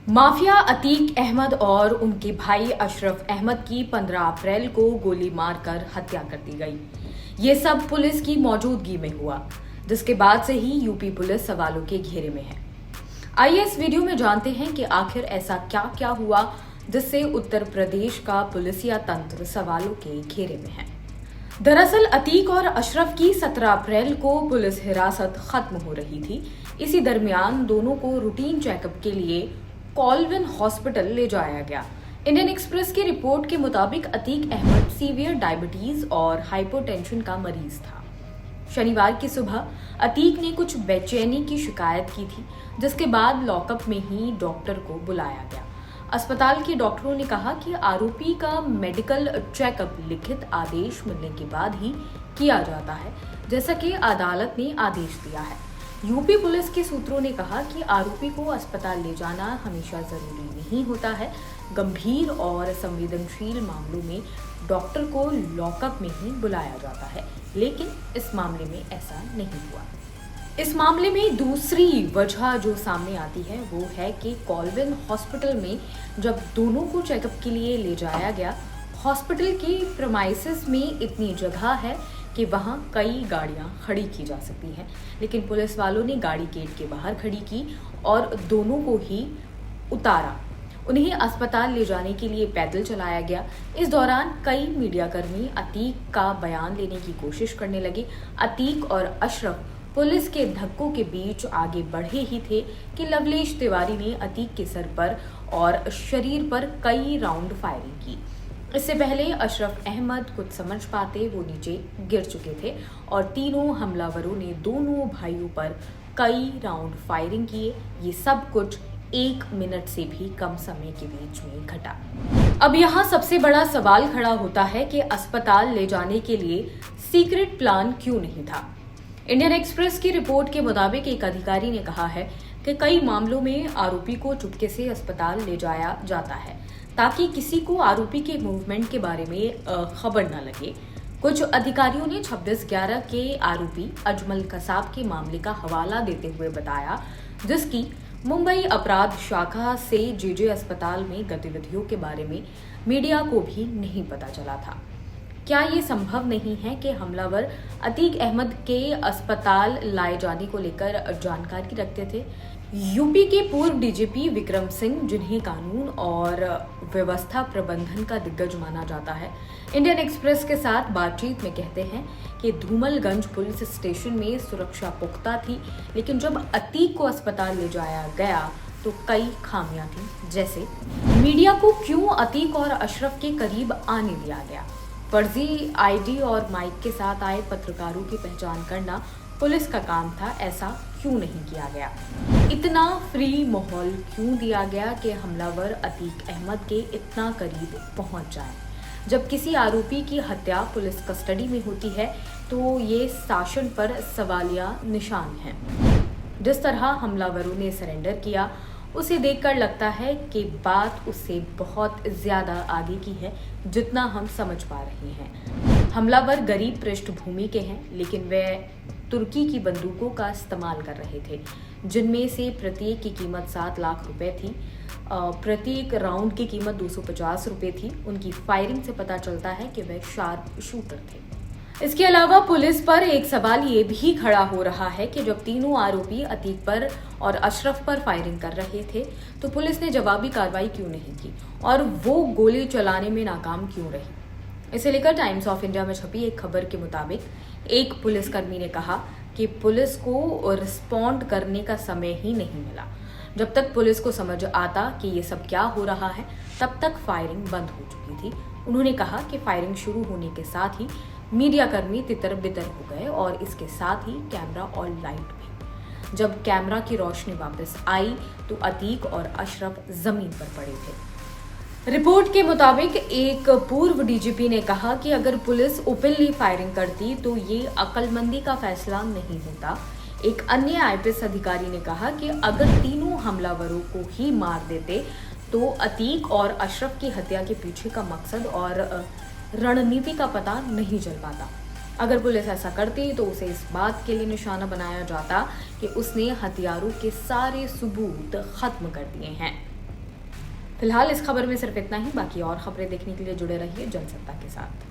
Mafia Atiq Ahmad और उनके भाई अशरफ अहमद की 15 अप्रैल को गोली मारकर हत्या कर दी गई। ये सब पुलिस की मौजूदगी में हुआ, जिसके बाद से ही यूपी पुलिस सवालों के घेरे में है। आइए इस वीडियो में जानते हैं कि आखिर ऐसा क्या क्या हुआ जिससे उत्तर प्रदेश का पुलिसिया तंत्र सवालों के घेरे में है। दरअसल अतीक और अशरफ की 17 अप्रैल को पुलिस हिरासत खत्म हो रही थी। इसी दरमियान दोनों को रूटीन चेकअप के लिए कॉलविन हॉस्पिटल ले जाया गया। इंडियन एक्सप्रेस की रिपोर्ट के मुताबिक अतीक अहमद सीवियर डायबिटीज और हाइपोटेंशन का मरीज था। शनिवार की सुबह अतीक ने कुछ बेचैनी की शिकायत की थी, जिसके बाद लॉकअप में ही डॉक्टर को बुलाया गया। अस्पताल के डॉक्टरों ने कहा कि आरोपी का मेडिकल चेकअप लिखित आदेश मिलने के बाद ही किया जाता है, जैसा कि अदालत ने आदेश दिया है। यूपी पुलिस के सूत्रों ने कहा कि आरोपी को अस्पताल ले जाना हमेशा जरूरी नहीं होता है। गंभीर और संवेदनशील मामलों में डॉक्टर को लॉकअप में ही बुलाया जाता है, लेकिन इस मामले में ऐसा नहीं हुआ। इस मामले में दूसरी वजह जो सामने आती है वो है कि कॉलविन हॉस्पिटल में जब दोनों को चेकअप के लिए ले जाया गया, हॉस्पिटल के प्रेमाइसेस में इतनी जगह है कि वहां कई गाड़ियां खड़ी की जा सकती हैं, लेकिन पुलिस वालों ने गाड़ी गेट के बाहर खड़ी की और दोनों को ही उतारा। उन्हें अस्पताल ले जाने के लिए पैदल चलाया गया। इस दौरान कई मीडियाकर्मी अतीक का बयान लेने की कोशिश करने लगे। अतीक और अशरफ पुलिस के धक्कों के बीच आगे बढ़े ही थे कि लवलेश तिवारी ने अतीक के सर पर और शरीर पर कई राउंड फायरिंग की। इससे पहले अशरफ अहमद कुछ समझ पाते वो नीचे गिर चुके थे और तीनों हमलावरों ने दोनों भाइयों पर कई राउंड फायरिंग किए। ये सब कुछ 1 मिनट से भी कम समय के बीच में घटा। अब यहाँ सबसे बड़ा सवाल खड़ा होता है कि अस्पताल ले जाने के लिए सीक्रेट प्लान क्यों नहीं था। इंडियन एक्सप्रेस की रिपोर्ट के मुताबिक एक अधिकारी ने कहा है कि कई मामलों में आरोपी को चुपके से अस्पताल ले जाया जाता है ताकि किसी को आरोपी के मूवमेंट के बारे में खबर न लगे। कुछ अधिकारियों ने 26/11 के आरोपी अजमल कसाब के मामले का हवाला देते हुए बताया, जिसकी मुंबई अपराध शाखा से जेजे अस्पताल में गतिविधियों के बारे में मीडिया को भी नहीं पता चला था। क्या ये संभव नहीं है कि हमलावर अतीक अहमद के अस्पताल लाए जाने को लेकर जानकारी रखते थे? यूपी के पूर्व डीजीपी विक्रम सिंह, जिन्हें कानून और व्यवस्था प्रबंधन का दिग्गज माना जाता है, इंडियन एक्सप्रेस के साथ बातचीत में कहते हैं कि धूमलगंज पुलिस स्टेशन में सुरक्षा पुख्ता थी, लेकिन जब अतीक को अस्पताल ले जाया गया तो कई खामियां थी। जैसे मीडिया को क्यों अतीक और अशरफ के करीब आने दिया गया, फर्जी आईडी और माइक के साथ आए पत्रकारों की पहचान करना पुलिस का काम था, ऐसा क्यों नहीं किया गया? इतना फ्री माहौल क्यों दिया गया कि हमलावर अतीक अहमद के इतना करीब पहुंच जाए? जब किसी आरोपी की हत्या पुलिस कस्टडी में होती है तो ये शासन पर सवालिया निशान है। जिस तरह हमलावरों ने सरेंडर किया, उसे देखकर लगता है कि बात उससे बहुत ज्यादा आगे की है जितना हम समझ पा रहे हैं। हमलावर गरीब पृष्ठभूमि के हैं, लेकिन वे तुर्की की बंदूकों का इस्तेमाल कर रहे थे, जिनमें से प्रत्येक की कीमत 7 लाख रुपए थी। प्रत्येक राउंड की कीमत 250 रुपए थी। उनकी फायरिंग से पता चलता है कि वे शार्प शूटर थे। इसके अलावा पुलिस पर एक सवाल ये भी खड़ा हो रहा है कि जब तीनों आरोपी अतीक पर और अशरफ पर फायरिंग कर रहे थे तो पुलिस ने जवाबी कार्रवाई क्यों नहीं की और वो गोली चलाने में नाकाम क्यों रही। इसे लेकर टाइम्स ऑफ इंडिया में छपी एक खबर के मुताबिक एक पुलिसकर्मी ने कहा कि पुलिस को रिस्पॉन्ड करने का समय ही नहीं मिला। जब तक पुलिस को समझ आता कि ये सब क्या हो रहा है, तब तक फायरिंग बंद हो चुकी थी। उन्होंने कहा कि फायरिंग शुरू होने के साथ ही मीडियाकर्मी तितर बितर हो गए और इसके साथ ही कैमरा और लाइट भी। जब कैमरा की रोशनी वापस आई तो अतीक और अशरफ जमीन पर पड़े थे। रिपोर्ट के मुताबिक एक पूर्व डीजीपी ने कहा कि अगर पुलिस ओपनली फायरिंग करती तो ये अक्लमंदी का फैसला नहीं होता। एक अन्य आईपीएस अधिकारी ने कहा कि अगर तीनों हमलावरों को ही मार देते तो अतीक और अशरफ की हत्या के पीछे का मकसद और रणनीति का पता नहीं चल पाता। अगर पुलिस ऐसा करती तो उसे इस बात के लिए निशाना बनाया जाता कि उसने हथियारों के सारे सबूत खत्म कर दिए हैं। फिलहाल इस खबर में सिर्फ इतना ही। बाकी और खबरें देखने के लिए जुड़े रहिए जनसत्ता के साथ।